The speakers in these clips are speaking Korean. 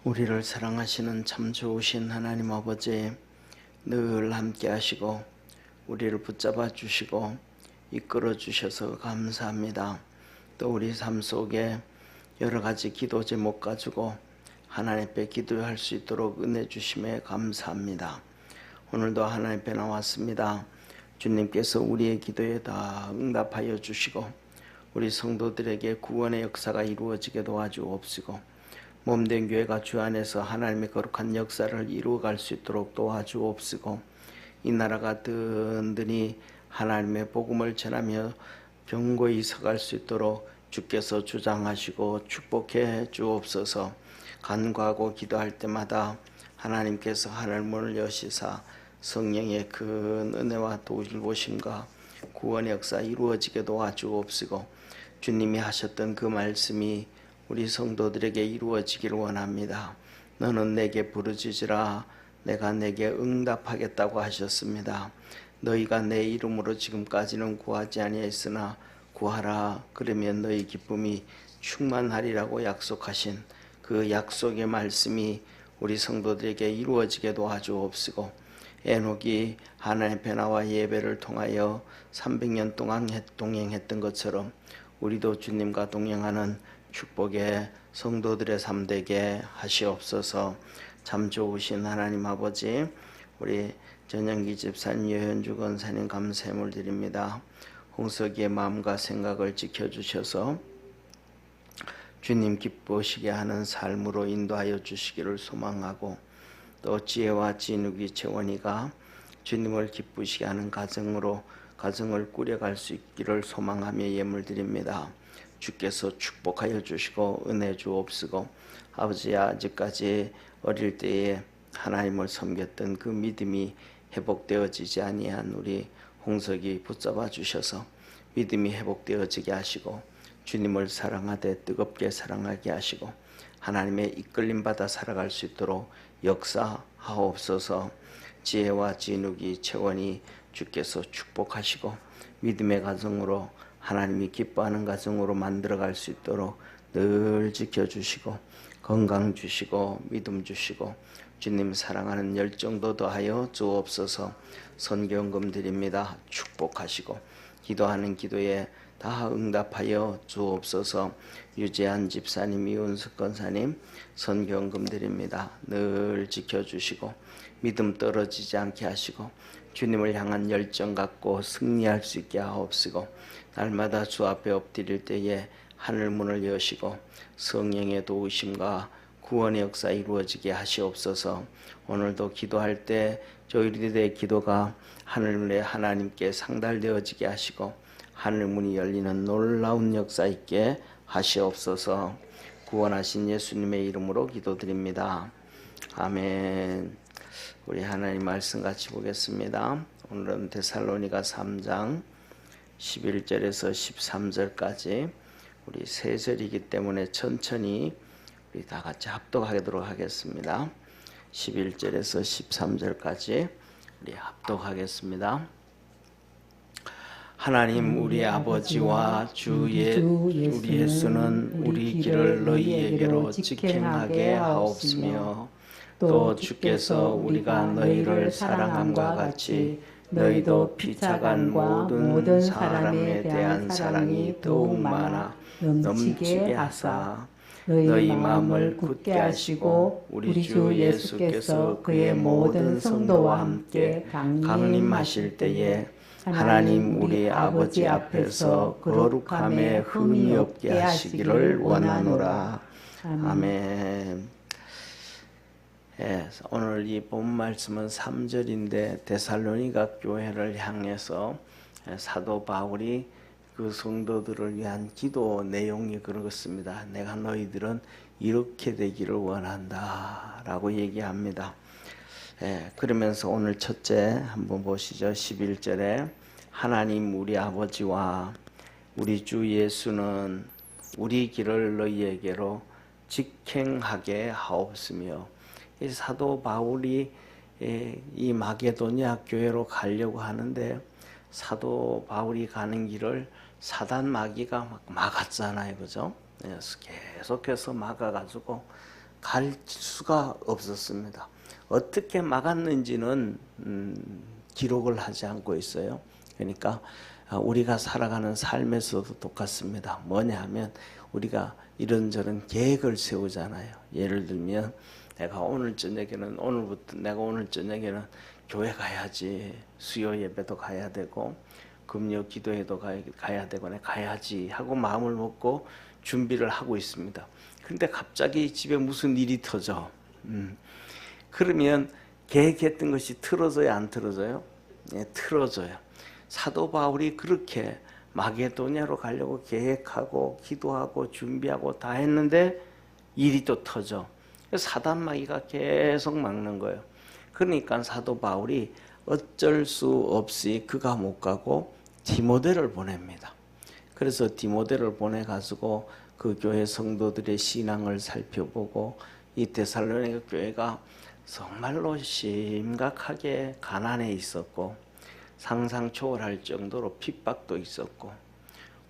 우리를 사랑하시는 참 좋으신 하나님 아버지, 늘 함께 하시고 우리를 붙잡아 주시고 이끌어 주셔서 감사합니다. 또 우리 삶 속에 여러 가지 기도 제목 가지고 하나님 앞에 기도할 수 있도록 은혜 주심에 감사합니다. 오늘도 하나님 앞에 나왔습니다. 주님께서 우리의 기도에 다 응답하여 주시고 우리 성도들에게 구원의 역사가 이루어지게 도와주옵시고 몸된 교회가 주 안에서 하나님의 거룩한 역사를 이루어갈 수 있도록 도와주옵시고 이 나라가 든든히 하나님의 복음을 전하며 견고히 서갈 수 있도록 주께서 주장하시고 축복해 주옵소서. 간구하고 기도할 때마다 하나님께서 하늘 문을 여시사 성령의 큰 은혜와 도우심과 구원의 역사 이루어지게 도와주옵시고 주님이 하셨던 그 말씀이 우리 성도들에게 이루어지기를 원합니다. 너는 내게 부르짖으라 내가 내게 응답하겠다고 하셨습니다. 너희가 내 이름으로 지금까지는 구하지 아니했으나 구하라 그러면 너희 기쁨이 충만하리라고 약속하신 그 약속의 말씀이 우리 성도들에게 이루어지게 도와주옵시고 에녹이 하나님 앞에 나와 예배를 통하여 300년 동안 동행했던 것처럼 우리도 주님과 동행하는 축복의 성도들의 삶 되게 하시옵소서. 참 좋으신 하나님 아버지, 우리 전영기 집사님, 여현주 권사님 감사함을 드립니다. 홍석이의 마음과 생각을 지켜주셔서 주님 기쁘시게 하는 삶으로 인도하여 주시기를 소망하고 또 지혜와 진욱이 채원이가 주님을 기쁘시게 하는 가정을 꾸려갈 수 있기를 소망하며 예물 드립니다. 주께서 축복하여 주시고 은혜 주옵시고 아버지 아직까지 어릴 때에 하나님을 섬겼던 그 믿음이 회복되어지지 아니한 우리 홍석이 붙잡아 주셔서 믿음이 회복되어지게 하시고 주님을 사랑하되 뜨겁게 사랑하게 하시고 하나님의 이끌림 받아 살아갈 수 있도록 역사하옵소서. 지혜와 진욱이 채원이 주께서 축복하시고 믿음의 가정으로 하나님이 기뻐하는 가정으로 만들어갈 수 있도록 늘 지켜주시고 건강 주시고 믿음 주시고 주님 사랑하는 열정도 더하여 주옵소서. 선교연금 드립니다. 축복하시고 기도하는 기도에 다 응답하여 주옵소서. 유재한 집사님, 이은숙 권사님 선교연금 드립니다. 늘 지켜주시고 믿음 떨어지지 않게 하시고 주님을 향한 열정 갖고 승리할 수 있게 하옵시고 날마다 주 앞에 엎드릴 때에 하늘 문을 여시고 성령의 도우심과 구원의 역사 이루어지게 하시옵소서. 오늘도 기도할 때 저희들의 기도가 하늘에 하나님께 상달되어지게 하시고 하늘 문이 열리는 놀라운 역사 있게 하시옵소서. 구원하신 예수님의 이름으로 기도드립니다. 아멘. 우리 하나님 말씀 같이 보겠습니다. 오늘은 데살로니가 3장 11절에서 13절까지 우리 세 절이기 때문에 천천히 우리 다 같이 합독하도록 하겠습니다. 11절에서 13절까지 우리 합독하겠습니다. 하나님 우리 아버지와 우리 예수는 우리 길을 너희에게로 직행하게 하옵시며 또 주께서 우리가 너희를 사랑함과 같이 너희도 피차간 모든 사람에 대한 사랑이 더욱 많아 넘치게 하사 너희 마음을 굳게 하시고 우리 주 예수께서 그의 모든 성도와 함께 강림하실 때에 하나님 우리 아버지 앞에서 거룩함에 흠이 없게 하시기를 원하노라. 아멘. 오늘 이 본 말씀은 3절인데 데살로니가 교회를 향해서 사도 바울이 그 성도들을 위한 기도 내용이 그렇습니다. 내가 너희들은 이렇게 되기를 원한다 라고 얘기합니다. 그러면서 오늘 첫째 한번 보시죠. 11절에 하나님 우리 아버지와 우리 주 예수는 우리 길을 너희에게로 직행하게 하옵시며 이 사도 바울이 이 마게도냐 교회로 가려고 하는데 사도 바울이 가는 길을 사단 마귀가 막 막았잖아요, 그죠? 계속해서 막아가지고 갈 수가 없었습니다. 어떻게 막았는지는 기록을 하지 않고 있어요. 그러니까 우리가 살아가는 삶에서도 똑같습니다. 뭐냐 하면 우리가 이런저런 계획을 세우잖아요. 예를 들면 오늘부터 내가 오늘 저녁에는 교회 가야지, 수요 예배도 가야 되고 금요 기도회도 가야 되고 내가 가야지 하고 마음을 먹고 준비를 하고 있습니다. 근데 갑자기 집에 무슨 일이 터져. 그러면 계획했던 것이 틀어져요, 안 틀어져요? 네, 틀어져요. 사도 바울이 그렇게 마게도냐로 가려고 계획하고 기도하고 준비하고 다 했는데 일이 또 터져. 사단 마귀가 계속 막는 거예요. 그러니까 사도 바울이 어쩔 수 없이 그가 못 가고 디모데를 보냅니다. 그래서 디모데를 보내가지고 그 교회 성도들의 신앙을 살펴보고 이 데살로니가 교회가 정말로 심각하게 가난해 있었고 상상 초월할 정도로 핍박도 있었고,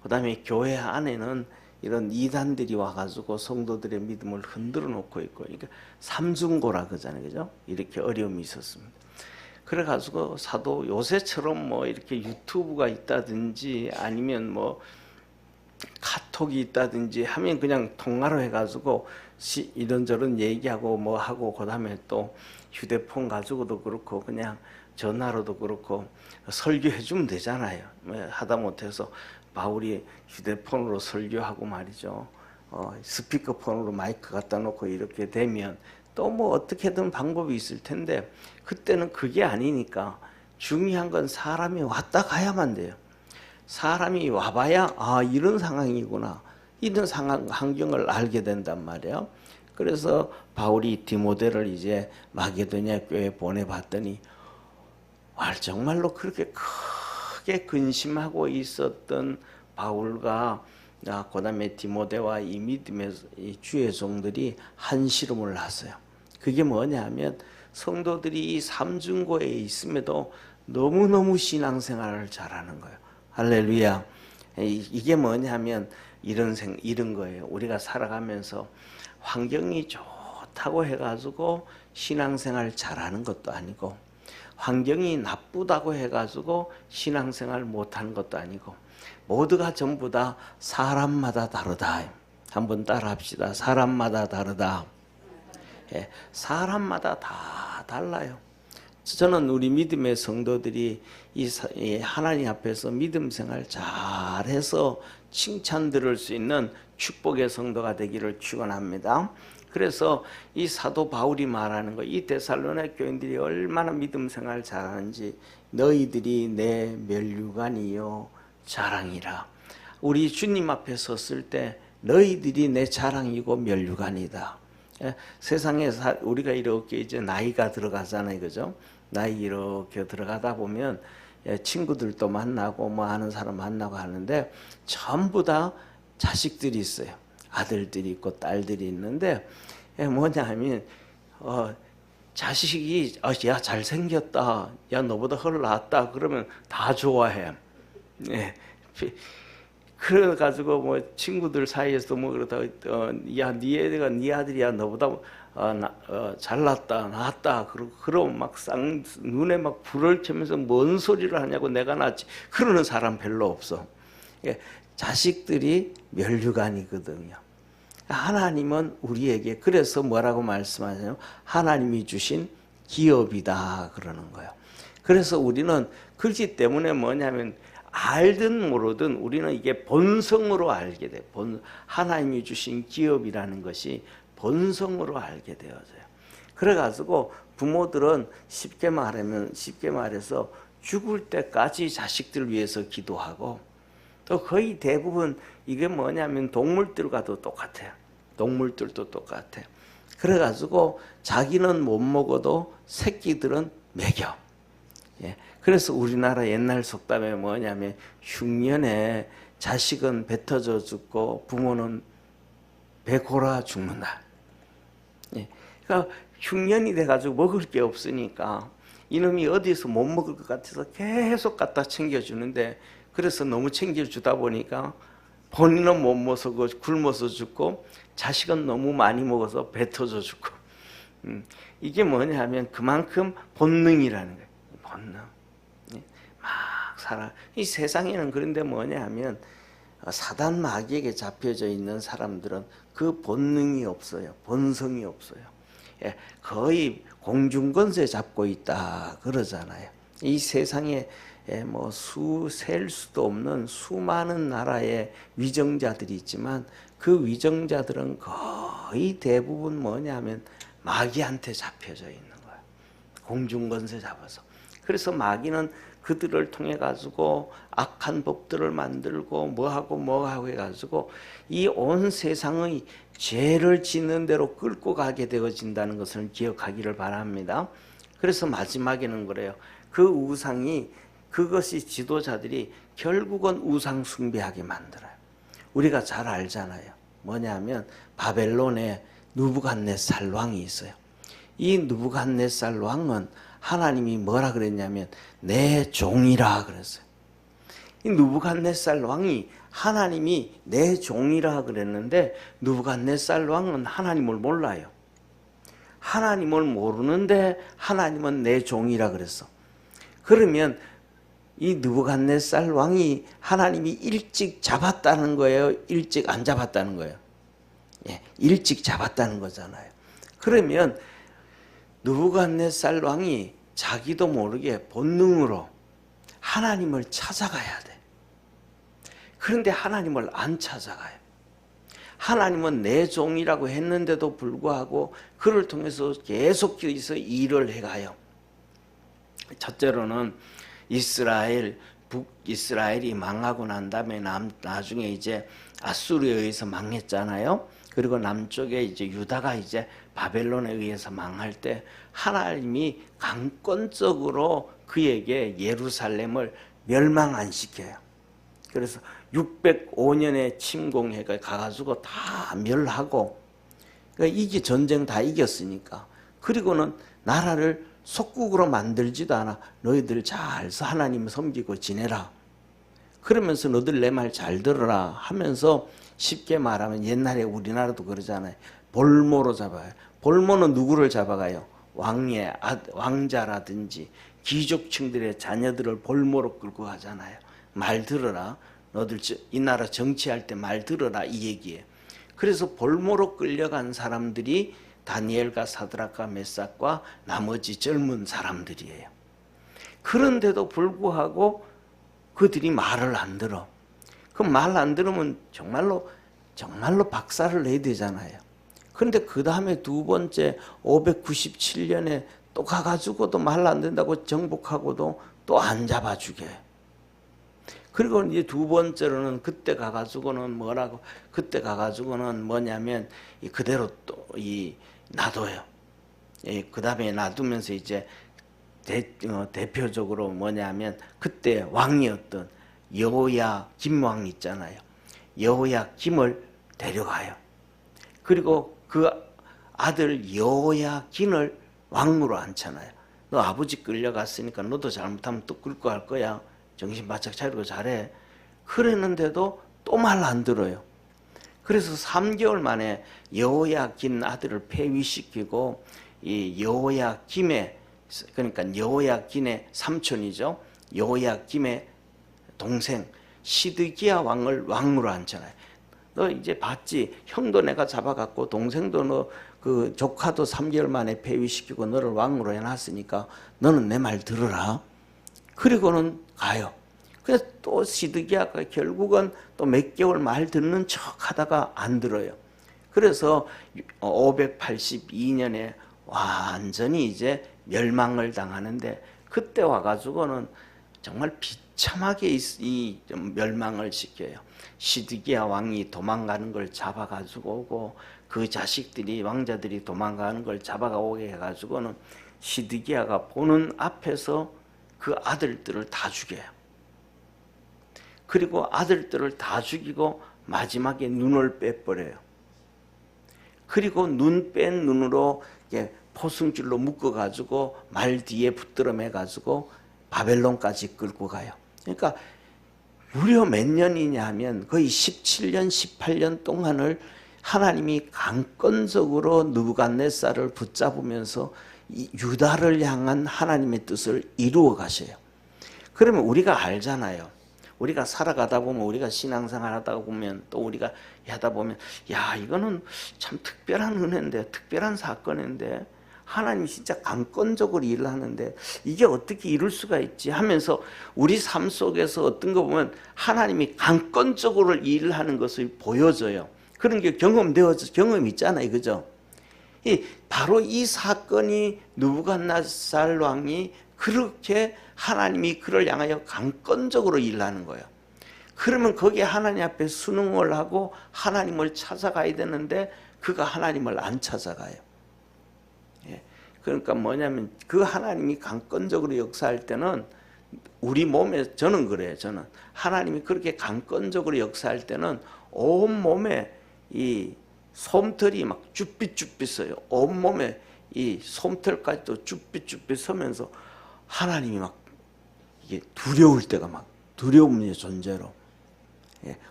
그 다음에 교회 안에는 이런 이단들이 와가지고 성도들의 믿음을 흔들어 놓고 있고, 그러니까 삼중고라 그러잖아요, 그죠? 이렇게 어려움이 있었습니다. 그래가지고 사도 요새처럼 뭐 이렇게 유튜브가 있다든지 아니면 뭐 카톡이 있다든지 하면 그냥 통화로 해가지고 이런저런 얘기하고 뭐 하고, 그 다음에 또 휴대폰 가지고도 그렇고 그냥 전화로도 그렇고 설교해주면 되잖아요. 하다못해서 바울이 휴대폰으로 설교하고 말이죠. 스피커폰으로 마이크 갖다 놓고 이렇게 되면 또 뭐 어떻게든 방법이 있을 텐데, 그때는 그게 아니니까 중요한 건 사람이 왔다 가야만 돼요. 사람이 와봐야 이런 상황이구나, 이런 상황 환경을 알게 된단 말이에요. 그래서 바울이 디모데를 이제 마게도냐 교회에 보내봤더니 정말로 그렇게 크게 근심하고 있었던 바울과 그 다음에 디모데와 이 믿음의 주의 종들이 한시름을 하세요. 그게 뭐냐 하면 성도들이 이 삼중고에 있음에도 너무너무 신앙생활을 잘하는 거예요. 할렐루야. 이게 뭐냐 하면 이런 거예요. 우리가 살아가면서 환경이 좋다고 해가지고 신앙생활 잘하는 것도 아니고, 환경이 나쁘다고 해가지고 신앙생활 못하는 것도 아니고, 모두가 전부 다 사람마다 다르다. 한번 따라합시다. 사람마다 다르다. 예, 사람마다 다 달라요. 저는 우리 믿음의 성도들이 이 하나님 앞에서 믿음 생활 잘해서 칭찬 들을 수 있는 축복의 성도가 되기를 축원합니다. 그래서 이 사도 바울이 말하는 거, 이 데살로니가 교인들이 얼마나 믿음 생활 잘하는지, 너희들이 내 면류관이요 자랑이라. 우리 주님 앞에 섰을 때 너희들이 내 자랑이고 면류관이다. 세상에 우리가 이렇게 이제 나이가 들어가잖아요, 그죠? 나이 이렇게 들어가다 보면 친구들도 만나고 뭐 아는 사람 만나고 하는데 전부 다 자식들이 있어요. 아들들이 있고 딸들이 있는데 뭐냐 하면 자식이 야 잘생겼다, 야 너보다 훨 낫다 그러면 다 좋아해. 예. 그래가지고 뭐 친구들 사이에서 뭐 그러다 야 네 애가 네 아들이야 너보다 잘났다 낫다 그러면 막 눈에 막 불을 켜면서 뭔 소리를 하냐고 내가 낫지 그러는 사람 별로 없어. 예. 자식들이 면류관이거든요. 하나님은 우리에게 그래서 뭐라고 말씀하세요? 하나님이 주신 기업이다 그러는 거예요. 그래서 우리는 그렇기 때문에 뭐냐면 알든 모르든 우리는 이게 본성으로 알게 돼. 하나님이 주신 기업이라는 것이 본성으로 알게 되어져요. 그래가지고 부모들은 쉽게 말해서 죽을 때까지 자식들 위해서 기도하고, 또 거의 대부분 이게 뭐냐면 동물들과도 똑같아요. 동물들도 똑같아요. 그래가지고 자기는 못 먹어도 새끼들은 먹여. 예. 그래서 우리나라 옛날 속담에 뭐냐면 흉년에 자식은 뱉어져 죽고 부모는 배고라 죽는다. 예. 그러니까 흉년이 돼가지고 먹을 게 없으니까 이놈이 어디서 못 먹을 것 같아서 계속 갖다 챙겨주는데, 그래서 너무 챙겨주다 보니까 본인은 못 먹어서 굶어서 죽고 자식은 너무 많이 먹어서 배 터져 죽고. 이게 뭐냐 하면 그만큼 본능이라는 거예요. 본능. 막 살아. 이 세상에는 그런데 뭐냐 하면 사단 마귀에게 잡혀져 있는 사람들은 그 본능이 없어요. 본성이 없어요. 거의 공중권세 잡고 있다 그러잖아요. 이 세상에 뭐 셀 수도 없는 수많은 나라의 위정자들이 있지만 그 위정자들은 거의 대부분 뭐냐 하면 마귀한테 잡혀져 있는 거예요. 공중권세 잡아서. 그래서 마귀는 그들을 통해 가지고 악한 법들을 만들고 뭐하고 해가지고 이 온 세상의 죄를 짓는 대로 끌고 가게 되어진다는 것을 기억하기를 바랍니다. 그래서 마지막에는 그래요. 그 우상이 그것이 지도자들이 결국은 우상 숭배하게 만들어요. 우리가 잘 알잖아요. 뭐냐면 바벨론에 느부갓네살 왕이 있어요. 이 느부갓네살 왕은 하나님이 뭐라 그랬냐면 내 종이라 그랬어요. 이 느부갓네살 왕이 하나님이 내 종이라 그랬는데 느부갓네살 왕은 하나님을 몰라요. 하나님을 모르는데 하나님은 내 종이라 그랬어. 그러면 이 느부갓네살 왕이 하나님이 일찍 잡았다는 거예요? 일찍 안 잡았다는 거예요? 일찍 잡았다는 거잖아요. 그러면 느부갓네살 왕이 자기도 모르게 본능으로 하나님을 찾아가야 돼. 그런데 하나님을 안 찾아가요. 하나님은 내 종이라고 했는데도 불구하고 그를 통해서 계속해서 일을 해가요. 첫째로는 북이스라엘이 망하고 난 다음에 나중에 이제 아수르에 의해서 망했잖아요. 그리고 남쪽에 이제 유다가 이제 바벨론에 의해서 망할 때 하나님이 강권적으로 그에게 예루살렘을 멸망 안 시켜요. 그래서 605년에 침공해가 가가지고 다 멸하고, 그러니까 이게 전쟁 다 이겼으니까. 그리고는 나라를 속국으로 만들지도 않아. 너희들 잘 하나님 섬기고 지내라. 그러면서 너들 내 말 잘 들어라 하면서 쉽게 말하면 옛날에 우리나라도 그러잖아요. 볼모로 잡아요. 볼모는 누구를 잡아가요? 왕자라든지 귀족층들의 자녀들을 볼모로 끌고 가잖아요. 말 들어라. 너들 이 나라 정치할 때 말 들어라 이 얘기예요. 그래서 볼모로 끌려간 사람들이 다니엘과 사드락과 메삭과 나머지 젊은 사람들이에요. 그런데도 불구하고 그들이 말을 안 들어. 그 말 안 들으면 정말로 박살을 내야 되잖아요. 그런데 그 다음에 두 번째 597년에 또 가가지고도 말 안 된다고 정복하고도 또 안 잡아주게. 그리고 이제 두 번째로는 그때 가가지고는 뭐냐면 그대로 또 놔둬요. 그 다음에 놔두면서 이제 대표적으로 뭐냐면 그때 왕이었던 여호야김 왕 있잖아요. 여호야김을 데려가요. 그리고 그 아들 여호야긴을 왕으로 앉잖아요. 너 아버지 끌려갔으니까 너도 잘못하면 또 끌고 갈 거야. 정신 바짝 차리고 잘해. 그랬는데도 또 말 안 들어요. 그래서 3개월 만에 여호야긴 아들을 폐위시키고 이 여호야김의, 그러니까 여호야긴의 삼촌이죠. 여호야김의 동생 시드기야 왕을 왕으로 앉잖아요. 너 이제 봤지? 형도 내가 잡아갔고 동생도 너 그 조카도 3개월 만에 폐위시키고 너를 왕으로 해놨으니까 너는 내 말 들으라. 그리고는 가요. 그래서 또 시드기야가 결국은 또 몇 개월 말 듣는 척 하다가 안 들어요. 그래서 582년에 완전히 이제 멸망을 당하는데, 그때 와가지고는 정말 비참하게 이 멸망을 시켜요. 시드기야 왕이 도망가는 걸 잡아가지고 오고, 그 자식들이, 왕자들이 도망가는 걸 잡아오게 해가지고는 시드기야가 보는 앞에서 그 아들들을 다 죽여요. 그리고 아들들을 다 죽이고 마지막에 눈을 빼버려요. 그리고 눈 뺀 눈으로 포승줄로 묶어가지고 말 뒤에 붙들어 매가지고 바벨론까지 끌고 가요. 그러니까 무려 몇 년이냐 하면 거의 17년, 18년 동안을 하나님이 강권적으로 느부갓네살을 붙잡으면서 유다를 향한 하나님의 뜻을 이루어 가셔요. 그러면 우리가 알잖아요. 우리가 살아가다 보면, 우리가 신앙생활 하다 보면, 또 우리가 하다 보면, 야, 이거는 참 특별한 은혜인데, 특별한 사건인데, 하나님이 진짜 강권적으로 일을 하는데 이게 어떻게 이룰 수가 있지 하면서 우리 삶 속에서 어떤 거 보면 하나님이 강권적으로 일을 하는 것을 보여줘요. 그런 게 경험이 있잖아요. 그죠? 바로 이 사건이 느부갓네살 왕이 그렇게 하나님이 그를 향하여 강권적으로 일하는 거예요. 그러면 거기에 하나님 앞에 순응을 하고 하나님을 찾아가야 되는데 그가 하나님을 안 찾아가요. 그러니까 뭐냐면 그 하나님이 강권적으로 역사할 때는 우리 몸에, 저는 그래요. 저는 하나님이 그렇게 강권적으로 역사할 때는 온 몸에 이 솜털이 막 쭈삣쭈삣 서요. 온 몸에 이 솜털까지도 쭈삣쭈삣 서면서 하나님이 막 이게 두려울 때가 막 두려움의 존재로.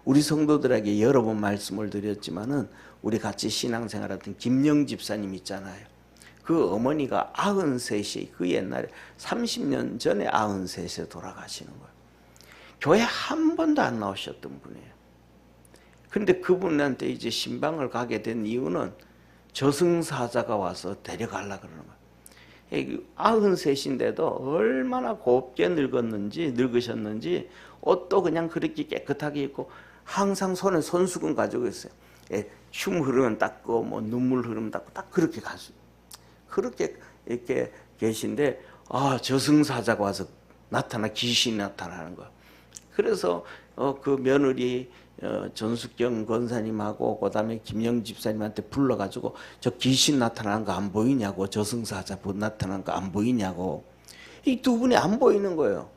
우리 성도들에게 여러 번 말씀을 드렸지만은 우리 같이 신앙생활하던 김영 집사님 있잖아요. 그 어머니가 93이 그 옛날에 30년 전에 93에 돌아가시는 거예요. 교회 한 번도 안 나오셨던 분이에요. 근데 그분한테 이제 신방을 가게 된 이유는 저승사자가 와서 데려가려고 그러는 거예요. 93인데도 얼마나 곱게 늙으셨는지 옷도 그냥 그렇게 깨끗하게 입고 항상 손에 손수건 가지고 있어요. 춤 흐르면 닦고 뭐 눈물 흐르면 닦고 딱 그렇게 가죠. 그렇게 이렇게 계신데 저승사자가 와서 귀신이 나타나는 거예요. 그래서 그 며느리 전숙경 권사님하고 그다음에 김영 집사님한테 불러가지고 저 귀신 나타나는 거 안 보이냐고, 저승사자 나타나는 거 안 보이냐고. 이 두 분이 안 보이는 거예요.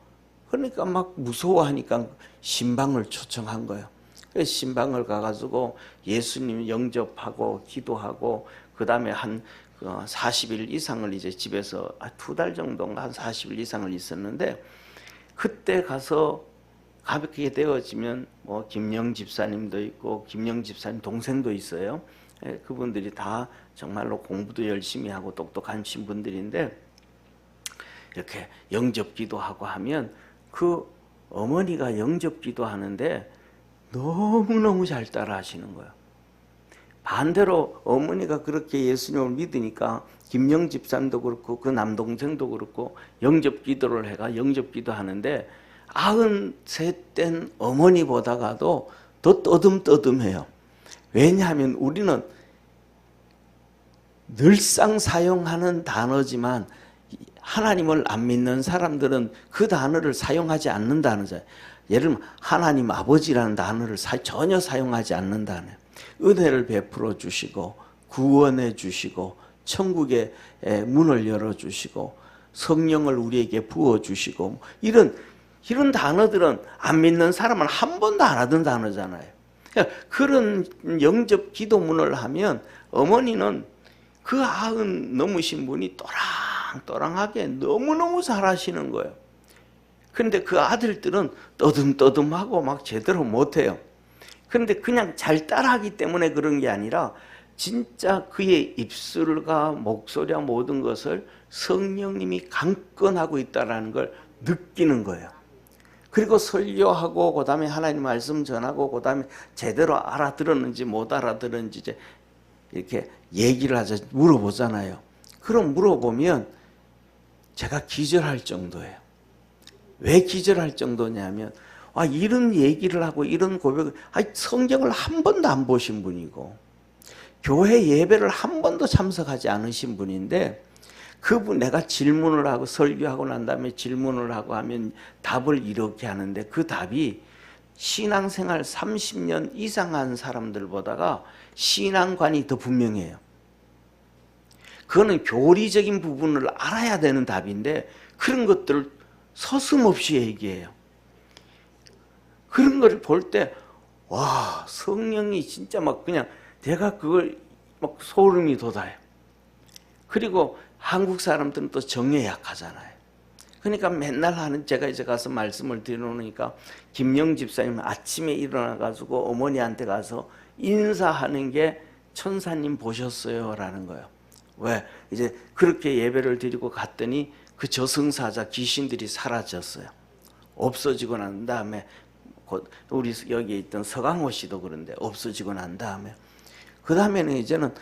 그러니까 막 무서워하니까 신방을 초청한 거예요. 그래서 신방을 가가지고 예수님 영접하고 기도하고 그다음에 한 40일 이상을 이제 집에서 2달 정도인가 한 40일 이상을 있었는데, 그때 가서 가볍게 되어지면 뭐 김영 집사님도 있고 김영 집사님 동생도 있어요. 그분들이 다 정말로 공부도 열심히 하고 똑똑하신 분들인데 이렇게 영접 기도하고 하면 그 어머니가 영접 기도하는데 너무너무 잘 따라 하시는 거예요. 반대로 어머니가 그렇게 예수님을 믿으니까 김영 집사님도 그렇고 그 남동생도 그렇고 영접 기도를 해가 영접 기도하는데 93된 어머니보다가도 더 떠듬떠듬해요. 왜냐하면 우리는 늘상 사용하는 단어지만 하나님을 안 믿는 사람들은 그 단어를 사용하지 않는 단어잖아요. 예를 들면 하나님 아버지라는 단어를 전혀 사용하지 않는 단어예요. 은혜를 베풀어 주시고 구원해 주시고 천국의 문을 열어 주시고 성령을 우리에게 부어 주시고 이런 단어들은 안 믿는 사람은 한 번도 안 하던 단어잖아요. 그런 영접 기도문을 하면 어머니는 그 90 넘으신 분이 또랑또랑하게 너무너무 잘하시는 거예요. 그런데 그 아들들은 떠듬떠듬하고 막 제대로 못해요. 그런데 그냥 잘 따라하기 때문에 그런 게 아니라 진짜 그의 입술과 목소리와 모든 것을 성령님이 강권하고 있다는 걸 느끼는 거예요. 그리고 설교하고 그다음에 하나님 말씀 전하고 그다음에 제대로 알아들었는지 못 알아들었는지 이제 이렇게 얘기를 하자 물어보잖아요. 그럼 물어보면 제가 기절할 정도예요. 왜 기절할 정도냐면 이런 얘기를 하고 이런 고백을 성경을 한 번도 안 보신 분이고 교회 예배를 한 번도 참석하지 않으신 분인데 그분 내가 질문을 하고 설교하고 난 다음에 질문을 하고 하면 답을 이렇게 하는데 그 답이 신앙생활 30년 이상 한 사람들보다가 신앙관이 더 분명해요. 그거는 교리적인 부분을 알아야 되는 답인데 그런 것들을 서슴없이 얘기해요. 그런 걸 볼 때 와, 성령이 진짜 막 그냥 내가 그걸 막 소름이 돋아요. 그리고 한국 사람들은 또 정에 약하잖아요. 그러니까 맨날 하는, 제가 이제 가서 말씀을 드려놓으니까 김영 집사님 아침에 일어나가지고 어머니한테 가서 인사하는 게 천사님 보셨어요 라는 거예요. 왜? 이제 그렇게 예배를 드리고 갔더니 그 저승사자 귀신들이 사라졌어요. 없어지고 난 다음에 우리 여기 있던 서강호 씨도 그런데 없어지고 난 다음에 그 다음에는 이제는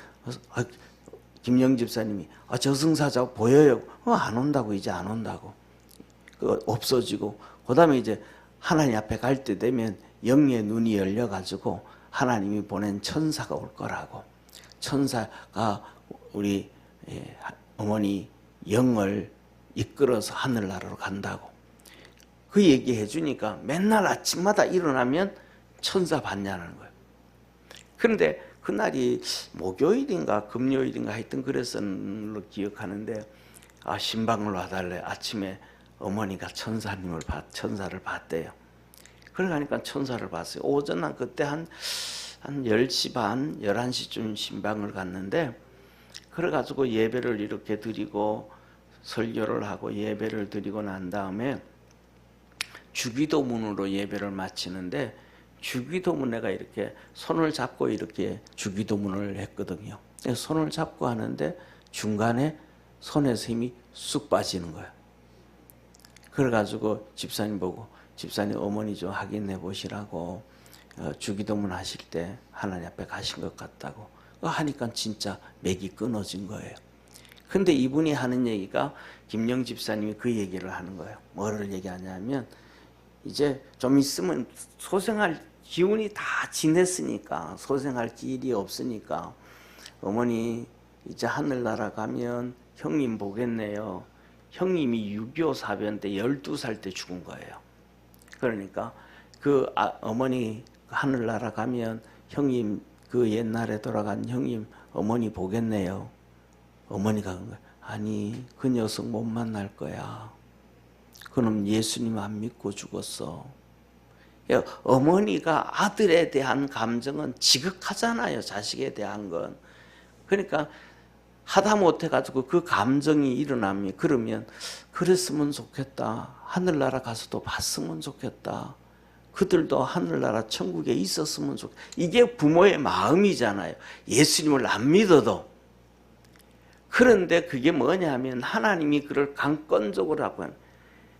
김영 집사님이 저승사자 보여요. 안 온다고, 이제 안 온다고. 없어지고 그 다음에 이제 하나님 앞에 갈 때 되면 영의 눈이 열려가지고 하나님이 보낸 천사가 올 거라고. 천사가 우리 어머니 영을 이끌어서 하늘나라로 간다고. 그 얘기해 주니까 맨날 아침마다 일어나면 천사 봤냐는 거예요. 그런데 그날이 목요일인가 금요일인가 하여튼 그랬었는 걸로 기억하는데 신방을 와달래. 아침에 어머니가 천사를 봤대요. 그러니까 천사를 봤어요. 오전 난 그때 한 10시 반, 11시쯤 신방을 갔는데 그래가지고 예배를 이렇게 드리고 설교를 하고 예배를 드리고 난 다음에 주기도문으로 예배를 마치는데 주기도문에가 이렇게 손을 잡고 이렇게 주기도문을 했거든요. 손을 잡고 하는데 중간에 손에서 힘이 쑥 빠지는 거예요. 그래가지고 집사님 보고 집사님 어머니 좀 확인해 보시라고 주기도문 하실 때 하나님 앞에 가신 것 같다고 하니까 진짜 맥이 끊어진 거예요. 근데 이분이 하는 얘기가 김영 집사님이 그 얘기를 하는 거예요. 뭐를 얘기하냐면 이제 좀 있으면 소생할 기운이 다 지냈으니까 소생할 길이 없으니까 어머니 이제 하늘나라 가면 형님 보겠네요. 형님이 6.25 사변 때 12살 때 죽은 거예요. 그러니까 어머니 하늘나라 가면 형님 그 옛날에 돌아간 형님 어머니 보겠네요. 어머니가 아니 그 녀석 못 만날 거야. 그놈 예수님 안 믿고 죽었어. 어머니가 아들에 대한 감정은 지극하잖아요. 자식에 대한 건. 그러니까 하다못해 가지고 그 감정이 일어나면 그러면 그랬으면 좋겠다. 하늘나라 가서도 봤으면 좋겠다. 그들도 하늘나라 천국에 있었으면 좋겠다. 이게 부모의 마음이잖아요. 예수님을 안 믿어도. 그런데 그게 뭐냐면 하나님이 그를 강권적으로 하고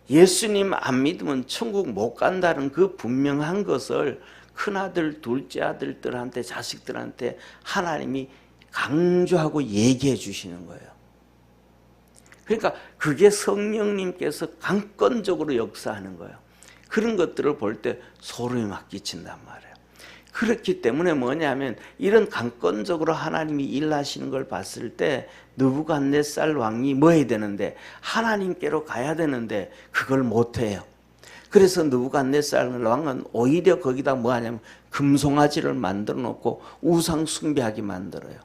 예수님 안 믿으면 천국 못 간다는 그 분명한 것을 큰아들, 둘째 아들들한테 자식들한테 하나님이 강조하고 얘기해 주시는 거예요. 그러니까 그게 성령님께서 강권적으로 역사하는 거예요. 그런 것들을 볼 때 소름이 막 끼친단 말이에요. 그렇기 때문에 뭐냐면 이런 강권적으로 하나님이 일하시는 걸 봤을 때 느부갓네살 왕이 뭐 해야 되는데 하나님께로 가야 되는데 그걸 못해요. 그래서 느부갓네살 왕은 오히려 거기다 뭐 하냐면 금송아지를 만들어 놓고 우상 숭배하게 만들어요.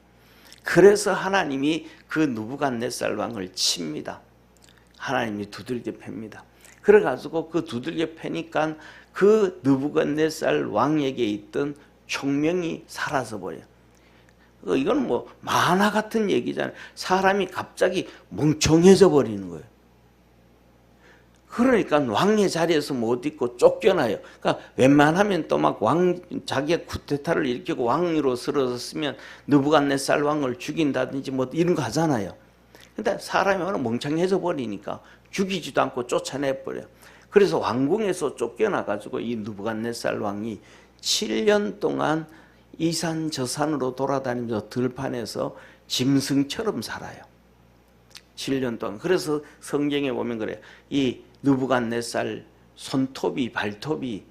그래서 하나님이 그 느부갓네살 왕을 칩니다. 하나님이 두들겨 팹니다. 그래가지고 그 두들겨 패니까 그 느부갓네살 왕에게 있던 총명이 사라져 버려요. 이건 뭐 만화 같은 얘기잖아요. 사람이 갑자기 멍청해져 버리는 거예요. 그러니까 왕의 자리에서 못 있고 쫓겨나요. 그러니까 웬만하면 또 막 자기가 쿠데타를 일으키고 왕으로 들어섰으면 느부갓네살 왕을 죽인다든지 뭐 이런 거 하잖아요. 근데 사람이 워낙 멍청해져 버리니까 죽이지도 않고 쫓아내버려요. 그래서 왕궁에서 쫓겨나가지고 이 느부갓네살 왕이 7년 동안 이산 저산으로 돌아다니면서 들판에서 짐승처럼 살아요. 7년 동안. 그래서 성경에 보면 그래요. 이 느부갓네살 손톱이 발톱이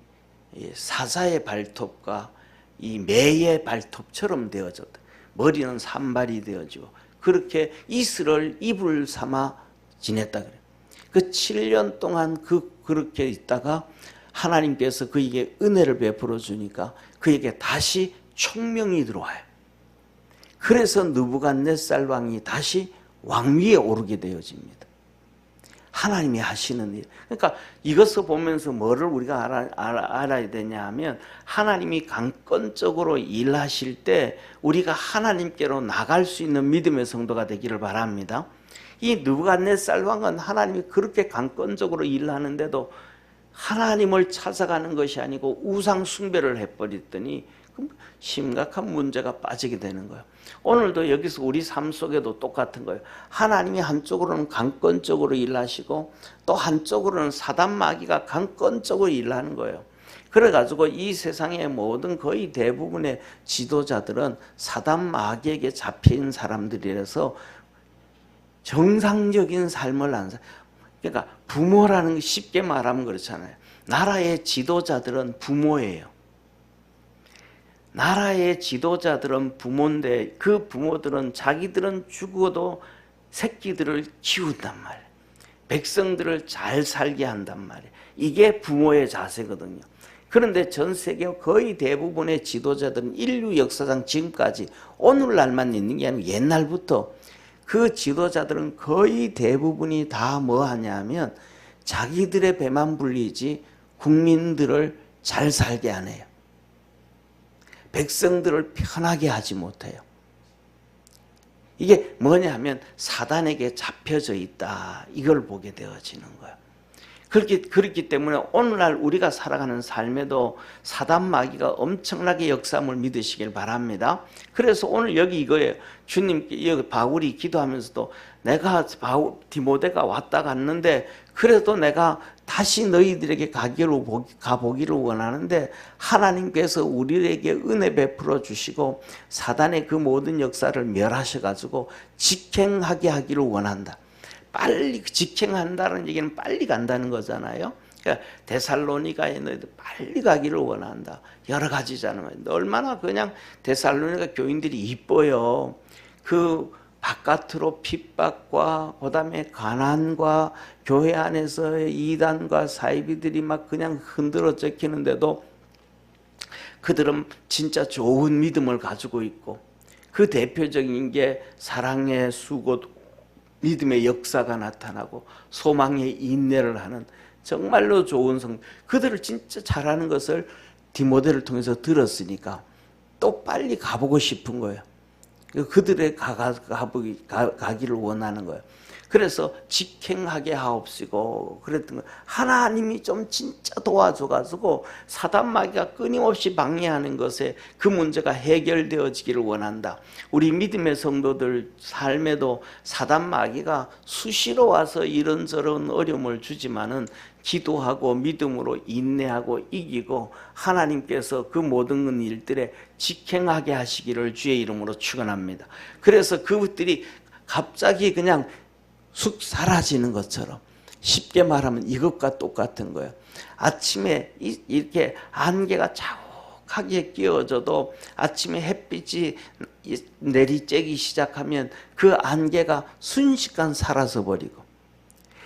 사자의 발톱과 이 매의 발톱처럼 되어졌다. 머리는 산발이 되어지고 그렇게 이슬을 이불 삼아 지냈다 그래요. 그 7년 동안 그렇게 있다가 하나님께서 그에게 은혜를 베풀어 주니까 그에게 다시 총명이 들어와요. 그래서 느부갓네살 왕이 다시 왕위에 오르게 되어집니다. 하나님이 하시는 일. 그러니까 이것을 보면서 뭐를 우리가 알아야 되냐 하면 하나님이 강권적으로 일하실 때 우리가 하나님께로 나갈 수 있는 믿음의 성도가 되기를 바랍니다. 이 느부갓네살 왕은 하나님이 그렇게 강권적으로 일하는데도 하나님을 찾아가는 것이 아니고 우상 숭배를 해버렸더니 심각한 문제가 빠지게 되는 거예요. 오늘도 여기서 우리 삶 속에도 똑같은 거예요. 하나님이 한쪽으로는 강권적으로 일하시고 또 한쪽으로는 사단 마귀가 강권적으로 일하는 거예요. 그래가지고 이 세상의 모든 거의 대부분의 지도자들은 사단 마귀에게 잡힌 사람들이라서 정상적인 삶을 안 살. 그러니까 부모라는 게 쉽게 말하면 그렇잖아요. 나라의 지도자들은 부모예요. 나라의 지도자들은 부모인데 그 부모들은 자기들은 죽어도 새끼들을 키운단 말이에요. 백성들을 잘 살게 한단 말이에요. 이게 부모의 자세거든요. 그런데 전 세계 거의 대부분의 지도자들은 인류 역사상 지금까지 오늘날만 있는 게 아니고 옛날부터 그 지도자들은 거의 대부분이 다 뭐 하냐면 자기들의 배만 불리지 국민들을 잘 살게 안 해요. 백성들을 편하게 하지 못해요. 이게 뭐냐 하면 사단에게 잡혀져 있다. 이걸 보게 되어지는 거예요. 그렇기 때문에 오늘날 우리가 살아가는 삶에도 사단 마귀가 엄청나게 역사함을 믿으시길 바랍니다. 그래서 오늘 여기 이거예요. 주님께 여기 바울이 기도하면서도 내가 디모데가 왔다 갔는데 그래도 내가 다시 너희들에게 가보기를 원하는데 하나님께서 우리에게 은혜 베풀어 주시고 사단의 그 모든 역사를 멸하셔가지고 직행하게 하기를 원한다. 빨리 직행한다는 얘기는 빨리 간다는 거잖아요. 그러니까 데살로니가에 너희들 빨리 가기를 원한다. 여러 가지잖아요. 얼마나 그냥 데살로니가 교인들이 이뻐요. 그 바깥으로 핍박과 그다음에 가난과 교회 안에서의 이단과 사이비들이 막 그냥 흔들어 젖히는데도 그들은 진짜 좋은 믿음을 가지고 있고 그 대표적인 게 사랑의 수고 믿음의 역사가 나타나고 소망의 인내를 하는 정말로 좋은 성도, 그들을 진짜 잘하는 것을 디모데를 통해서 들었으니까 또 빨리 가보고 싶은 거예요. 그들의 가기를 원하는 거예요. 그래서 직행하게 하옵시고 그랬던 거예요. 하나님이 좀 진짜 도와줘가지고 사단 마귀가 끊임없이 방해하는 것에 그 문제가 해결되어지기를 원한다. 우리 믿음의 성도들 삶에도 사단 마귀가 수시로 와서 이런저런 어려움을 주지만은 기도하고 믿음으로 인내하고 이기고 하나님께서 그 모든 일들에 직행하게 하시기를 주의 이름으로 축원합니다. 그래서 그것들이 갑자기 그냥 쑥 사라지는 것처럼 쉽게 말하면 이것과 똑같은 거예요. 아침에 이렇게 안개가 자욱하게 끼어져도 아침에 햇빛이 내리쬐기 시작하면 그 안개가 순식간 사라져 버리고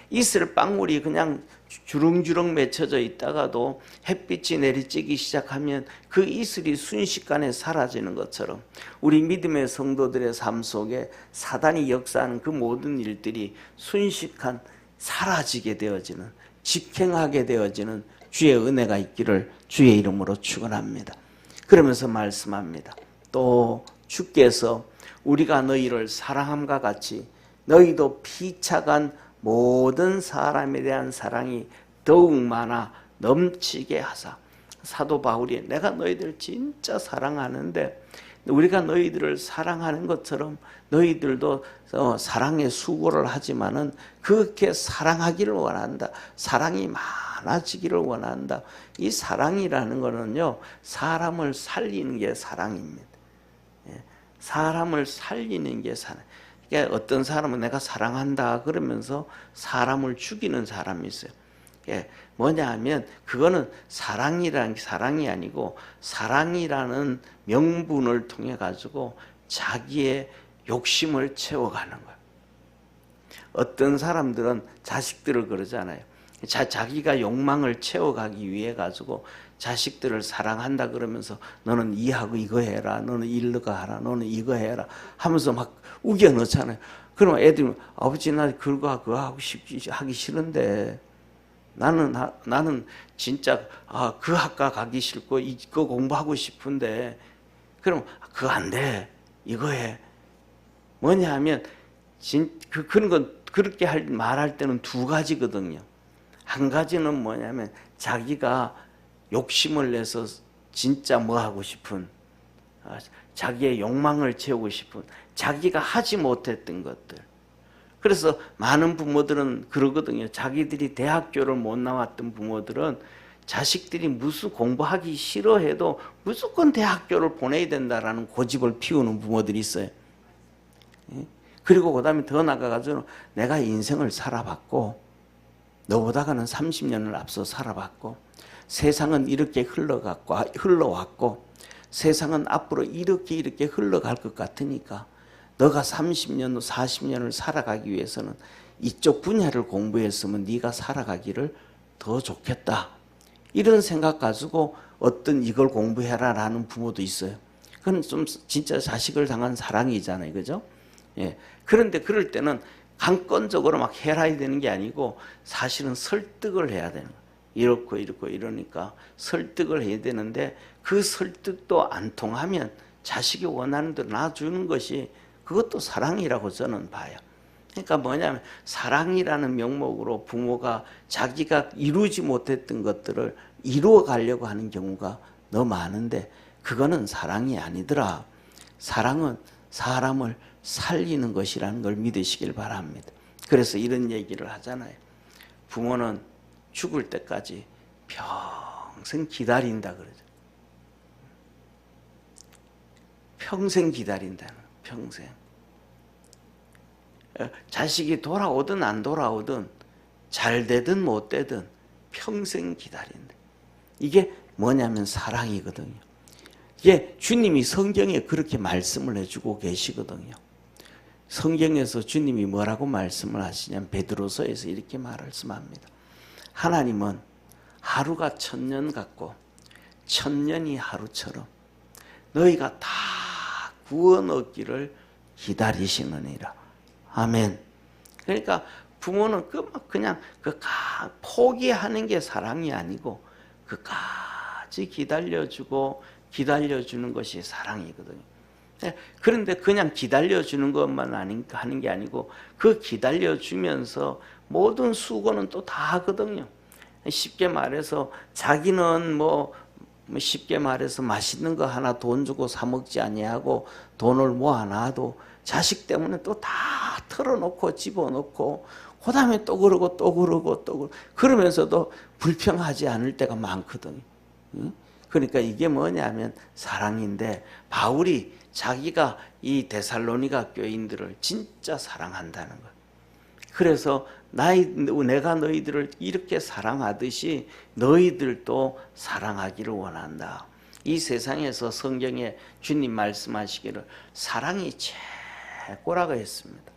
이슬 방울이 그냥 주렁주렁 맺혀져 있다가도 햇빛이 내리쬐기 시작하면 그 이슬이 순식간에 사라지는 것처럼 우리 믿음의 성도들의 삶 속에 사단이 역사하는 그 모든 일들이 순식간 사라지게 되어지는, 직행하게 되어지는 주의 은혜가 있기를 주의 이름으로 축원합니다. 그러면서 말씀합니다. 또 주께서 우리가 너희를 사랑함과 같이 너희도 피차간 모든 사람에 대한 사랑이 더욱 많아 넘치게 하사. 사도 바울이 내가 너희들 진짜 사랑하는데 우리가 너희들을 사랑하는 것처럼 너희들도 사랑의 수고를 하지만은 그렇게 사랑하기를 원한다. 사랑이 많아지기를 원한다. 이 사랑이라는 거는요, 사람을 살리는 게 사랑입니다. 사람을 살리는 게 사랑. 그러니까 어떤 사람은 내가 사랑한다 그러면서 사람을 죽이는 사람이 있어요. 뭐냐 하면 그거는 사랑이라는 게 사랑이 아니고 사랑이라는 명분을 통해 가지고 자기의 욕심을 채워가는 거예요. 어떤 사람들은 자식들을 그러잖아요. 자기가 욕망을 채워가기 위해 가지고 자식들을 사랑한다 그러면서 너는 이하고 이거 해라, 너는 일러가 하라, 너는 이거 해라 하면서 막 우겨 넣잖아요. 그럼 애들이 아버지 나 그거 하기 싫은데 나는 진짜 그 학과 가기 싫고 이거 공부하고 싶은데 그럼 그거 안 돼. 이거 해. 뭐냐 하면 그런 건 그렇게 말할 때는 두 가지거든요. 한 가지는 뭐냐면 자기가 욕심을 내서 진짜 뭐 하고 싶은 자기의 욕망을 채우고 싶은 자기가 하지 못했던 것들. 그래서 많은 부모들은 그러거든요. 자기들이 대학교를 못 나왔던 부모들은 자식들이 무슨 공부하기 싫어해도 무조건 대학교를 보내야 된다라는 고집을 피우는 부모들이 있어요. 그리고 그 다음에 더 나아가가지고 내가 인생을 살아봤고 너보다가는 30년을 앞서 살아봤고 세상은 이렇게 흘러왔고 세상은 앞으로 이렇게 흘러갈 것 같으니까 너가 30년, 40년을 살아가기 위해서는 이쪽 분야를 공부했으면 네가 살아가기를 더 좋겠다. 이런 생각 가지고 어떤 이걸 공부해라 라는 부모도 있어요. 그건 좀 진짜 자식을 향한 사랑이잖아요. 그죠? 예. 그런데 그럴 때는 강권적으로 막 해라 되는 게 아니고 사실은 설득을 해야 되는 거예요. 이렇고 이러니까 설득을 해야 되는데 그 설득도 안 통하면 자식이 원하는 대로 놔주는 것이 그것도 사랑이라고 저는 봐요. 그러니까 뭐냐면 사랑이라는 명목으로 부모가 자기가 이루지 못했던 것들을 이루어 가려고 하는 경우가 너무 많은데 그거는 사랑이 아니더라. 사랑은 사람을 살리는 것이라는 걸 믿으시길 바랍니다. 그래서 이런 얘기를 하잖아요. 부모는 죽을 때까지 평생 기다린다 그러죠. 평생 기다린다는 거예요. 평생. 자식이 돌아오든 안 돌아오든 잘 되든 못 되든 평생 기다린다. 이게 뭐냐면 사랑이거든요. 이게 주님이 성경에 그렇게 말씀을 해주고 계시거든요. 성경에서 주님이 뭐라고 말씀을 하시냐면 베드로서에서 이렇게 말씀합니다. 하나님은 하루가 1000년 같고 1000년이 하루처럼 너희가 다 구원 얻기를 기다리시느니라. 아멘. 그러니까 부모는 그냥 포기하는 게 사랑이 아니고 끝까지 기다려주고 기다려주는 것이 사랑이거든요. 그런데 그냥 기다려주는 것만 하는 게 아니고 그 기다려주면서 모든 수고는 또 다 하거든요. 쉽게 말해서 자기는 쉽게 말해서 맛있는 거 하나 돈 주고 사 먹지 아니하고 돈을 모아놔도 자식 때문에 또 다 털어놓고 집어넣고 그 다음에 또 그러고 그러면서도 불평하지 않을 때가 많거든요. 그러니까 이게 뭐냐면 사랑인데 바울이 자기가 이 데살로니가 교인들을 진짜 사랑한다는 거예요. 그래서 내가 너희들을 이렇게 사랑하듯이 너희들도 사랑하기를 원한다. 이 세상에서 성경에 주님 말씀하시기를 사랑이 최고라고 했습니다.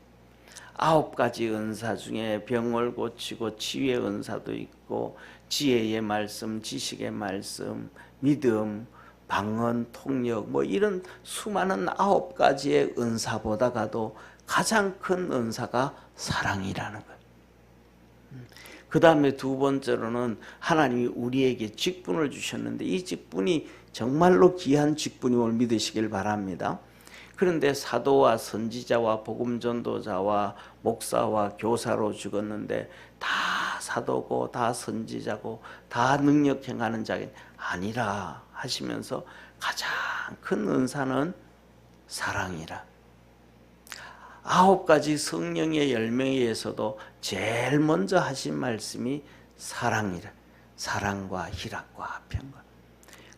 9가지 은사 중에 병을 고치고 치유의 은사도 있고 지혜의 말씀, 지식의 말씀, 믿음, 방언, 통역 이런 수많은 9가지의 은사보다가도 가장 큰 은사가 사랑이라는 거예요. 그 다음에 두 번째로는 하나님이 우리에게 직분을 주셨는데 이 직분이 정말로 귀한 직분임을 믿으시길 바랍니다. 그런데 사도와 선지자와 복음전도자와 목사와 교사로 죽었는데 다 사도고 다 선지자고 다 능력 행하는 자가 아니라 하시면서 가장 큰 은사는 사랑이라. 9가지 성령의 열매에서도 제일 먼저 하신 말씀이 사랑이라. 사랑과 희락과 화평과.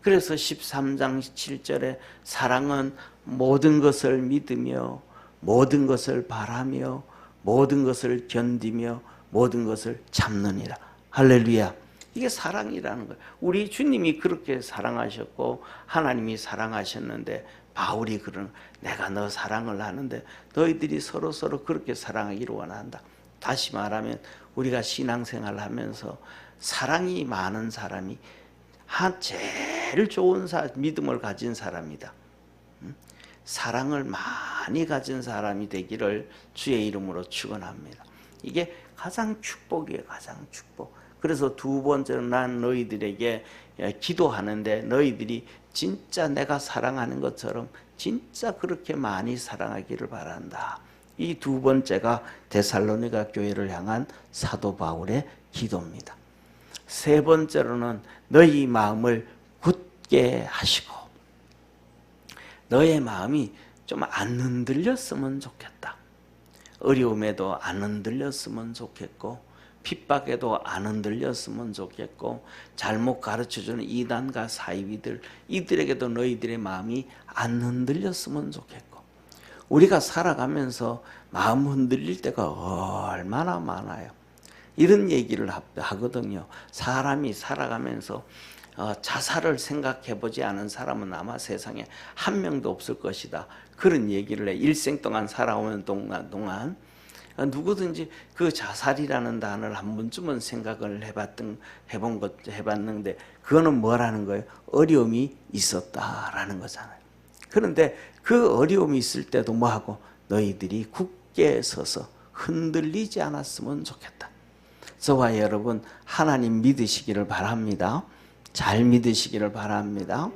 그래서 13장 7절에 사랑은 모든 것을 믿으며 모든 것을 바라며 모든 것을 견디며 모든 것을 참느니라. 할렐루야. 이게 사랑이라는 거예요. 우리 주님이 그렇게 사랑하셨고 하나님이 사랑하셨는데 바울이 그러는 내가 너 사랑을 하는데 너희들이 서로 그렇게 사랑하기를 원한다. 다시 말하면 우리가 신앙생활을 하면서 사랑이 많은 사람이 제일 좋은 믿음을 가진 사람이다. 사랑을 많이 가진 사람이 되기를 주의 이름으로 축원합니다. 이게 가장 축복이에요. 가장 축복. 그래서 두 번째로 난 너희들에게 기도하는데 너희들이 진짜 내가 사랑하는 것처럼 진짜 그렇게 많이 사랑하기를 바란다. 이 두 번째가 데살로니가 교회를 향한 사도 바울의 기도입니다. 세 번째로는 너희 마음을 굳게 하시고, 너의 마음이 좀 안 흔들렸으면 좋겠다. 어려움에도 안 흔들렸으면 좋겠고, 핍박에도 안 흔들렸으면 좋겠고, 잘못 가르쳐주는 이단과 사이비들, 이들에게도 너희들의 마음이 안 흔들렸으면 좋겠고, 우리가 살아가면서 마음 흔들릴 때가 얼마나 많아요. 이런 얘기를 하거든요. 사람이 살아가면서 자살을 생각해보지 않은 사람은 아마 세상에 한 명도 없을 것이다. 그런 얘기를 해. 일생 동안 살아오는 동안 누구든지 그 자살이라는 단어를 한 번쯤은 생각을 해봤는데 그거는 뭐라는 거예요? 어려움이 있었다라는 거잖아요. 그런데 그 어려움이 있을 때도 뭐하고 너희들이 굳게 서서 흔들리지 않았으면 좋겠다. 저와 여러분 하나님 믿으시기를 바랍니다. 잘 믿으시기를 바랍니다.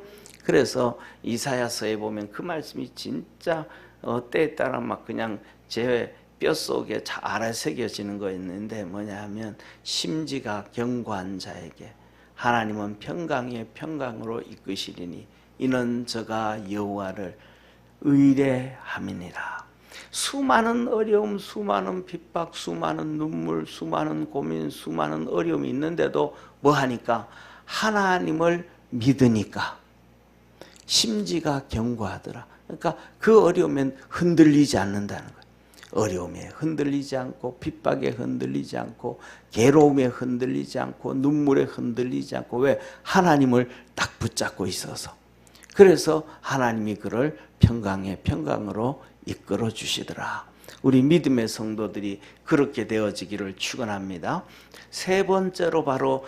그래서 이사야서에 보면 그 말씀이 진짜 때에 따라 막 그냥 제 뼛속에 잘 알아새겨지는 거 있는데 뭐냐 하면 심지가 견고한 자에게 하나님은 평강의 평강으로 이끄시리니 이는 저가 여호와를 의뢰함이니라. 수많은 어려움, 수많은 핍박, 수많은 눈물, 수많은 고민, 수많은 어려움이 있는데도 뭐 하니까 하나님을 믿으니까 심지가 견고하더라. 그러니까 그 어려움엔 흔들리지 않는다는 거예요. 어려움에 흔들리지 않고, 핍박에 흔들리지 않고, 괴로움에 흔들리지 않고, 눈물에 흔들리지 않고. 왜? 하나님을 딱 붙잡고 있어서. 그래서 하나님이 그를 평강의 평강으로 이끌어 주시더라. 우리 믿음의 성도들이 그렇게 되어지기를 축원합니다. 세 번째로 바로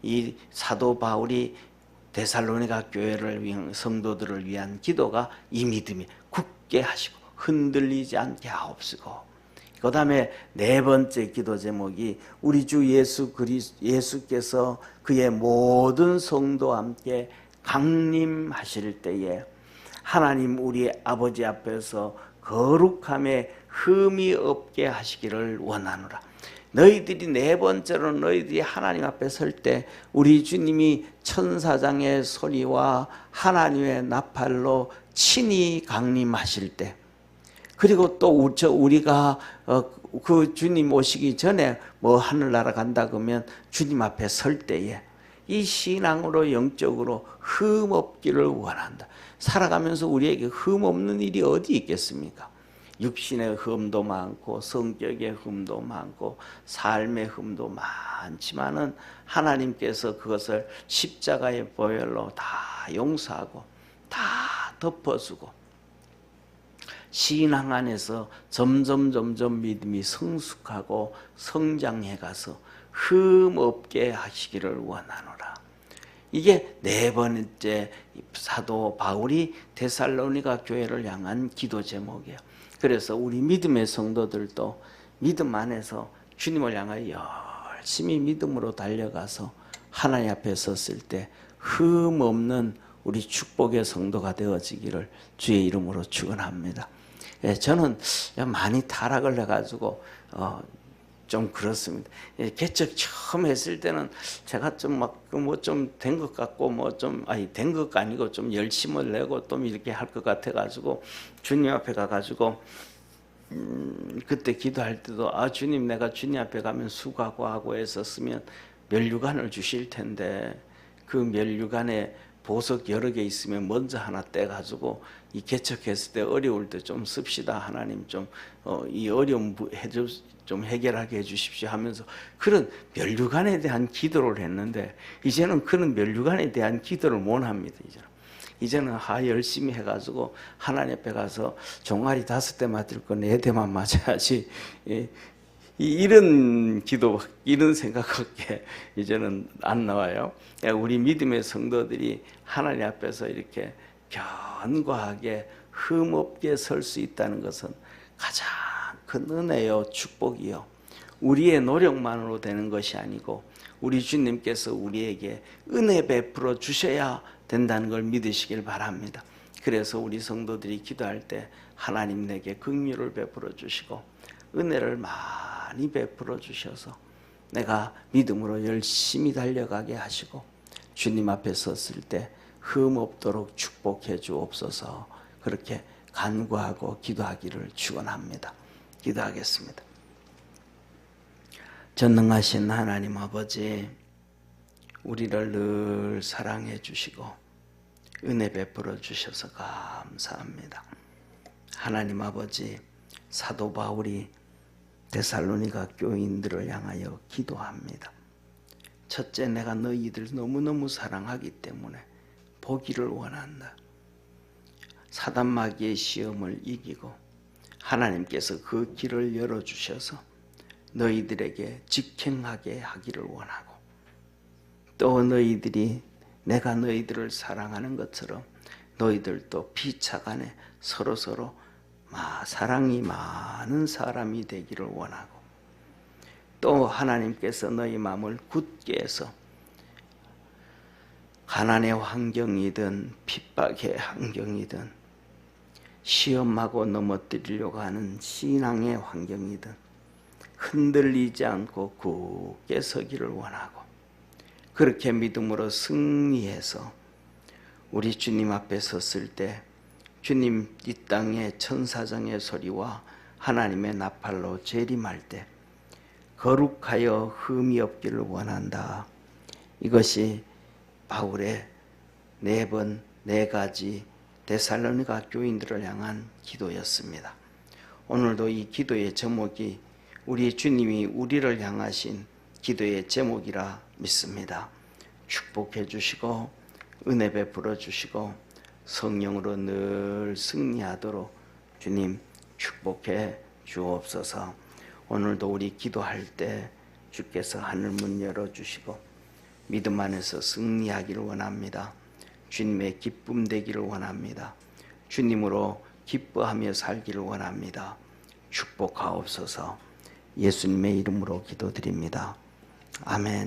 이 사도 바울이 데살로니가 교회를 위한 성도들을 위한 기도가 이 믿음이 굳게 하시고 흔들리지 않게 하옵시고, 그 다음에 네 번째 기도 제목이 우리 주 예수께서 그의 모든 성도와 함께 강림하실 때에 하나님 우리 아버지 앞에서 거룩함에 흠이 없게 하시기를 원하노라. 너희들이 네 번째로 너희들이 하나님 앞에 설 때 우리 주님이 천사장의 소리와 하나님의 나팔로 친히 강림하실 때, 그리고 또 우리가 그 주님 오시기 전에 뭐 하늘나라 간다 그러면 주님 앞에 설 때에 이 신앙으로 영적으로 흠 없기를 원한다. 살아가면서 우리에게 흠 없는 일이 어디 있겠습니까? 육신의 흠도 많고 성격의 흠도 많고 삶의 흠도 많지만은 하나님께서 그것을 십자가의 보혈로 다 용서하고 다 덮어주고 신앙 안에서 점점 믿음이 성숙하고 성장해 가서 흠 없게 하시기를 원하노라. 이게 네 번째 사도 바울이 데살로니가 교회를 향한 기도 제목이에요. 그래서 우리 믿음의 성도들도 믿음 안에서 주님을 향하여 열심히 믿음으로 달려가서 하나님 앞에 섰을 때 흠 없는 우리 축복의 성도가 되어지기를 주의 이름으로 축원합니다. 저는 많이 타락을 해가지고 좀 그렇습니다. 개척 처음 했을 때는 제가 좀 막 뭐 좀 된 것 같고 뭐 좀 된 것가 아니고 좀 열심을 내고 좀 이렇게 할 것 같아가지고 주님 앞에 가가지고 그때 기도할 때도 주님 내가 주님 앞에 가면 수고하고 하고 했었으면 면류관을 주실 텐데 그 면류관에 보석 여러 개 있으면 먼저 하나 떼가지고 이 개척했을 때 어려울 때 좀 씁시다. 하나님 좀 이 어려움 좀 해결하게 해주십시오 하면서 그런 면류관에 대한 기도를 했는데 이제는 그런 면류관에 대한 기도를 못 합니다. 이제는 열심히 해가지고 하나님 앞에 가서 종아리 5대 맞을 거 4대만 맞아야지. 이런 기도, 이런 생각밖에 이제는 안 나와요. 우리 믿음의 성도들이 하나님 앞에서 이렇게 견고하게 흠없게 설 수 있다는 것은 가장 큰 은혜요 축복이요 우리의 노력만으로 되는 것이 아니고 우리 주님께서 우리에게 은혜 베풀어 주셔야 된다는 걸 믿으시길 바랍니다. 그래서 우리 성도들이 기도할 때 하나님 내게 긍휼을 베풀어 주시고 은혜를 많이 베풀어 주셔서 내가 믿음으로 열심히 달려가게 하시고 주님 앞에 섰을 때 흠없도록 축복해 주옵소서. 그렇게 간구하고 기도하기를 축원합니다. 기도하겠습니다. 전능하신 하나님 아버지, 우리를 늘 사랑해 주시고 은혜 베풀어 주셔서 감사합니다. 하나님 아버지, 사도 바울이 데살로니가 교인들을 향하여 기도합니다. 첫째, 내가 너희들 너무너무 사랑하기 때문에 보기를 원한다. 사단 마귀의 시험을 이기고 하나님께서 그 길을 열어주셔서 너희들에게 직행하게 하기를 원하고 또 너희들이 내가 너희들을 사랑하는 것처럼 너희들도 피차간에 서로서로 사랑이 많은 사람이 되기를 원하고 또 하나님께서 너희 마음을 굳게 해서 가난의 환경이든 핍박의 환경이든 시험하고 넘어뜨리려고 하는 신앙의 환경이든 흔들리지 않고 굳게 서기를 원하고 그렇게 믿음으로 승리해서 우리 주님 앞에 섰을 때 주님 이 땅의 천사장의 소리와 하나님의 나팔로 재림할 때 거룩하여 흠이 없기를 원한다. 이것이 바울의 4번 4가지 데살로니가 교인들을 향한 기도였습니다. 오늘도 이 기도의 제목이 우리 주님이 우리를 향하신 기도의 제목이라 믿습니다. 축복해 주시고 은혜 베풀어 주시고 성령으로 늘 승리하도록 주님 축복해 주옵소서. 오늘도 우리 기도할 때 주께서 하늘문 열어주시고 믿음 안에서 승리하기를 원합니다. 주님의 기쁨 되기를 원합니다. 주님으로 기뻐하며 살기를 원합니다. 축복하옵소서. 예수님의 이름으로 기도드립니다. 아멘.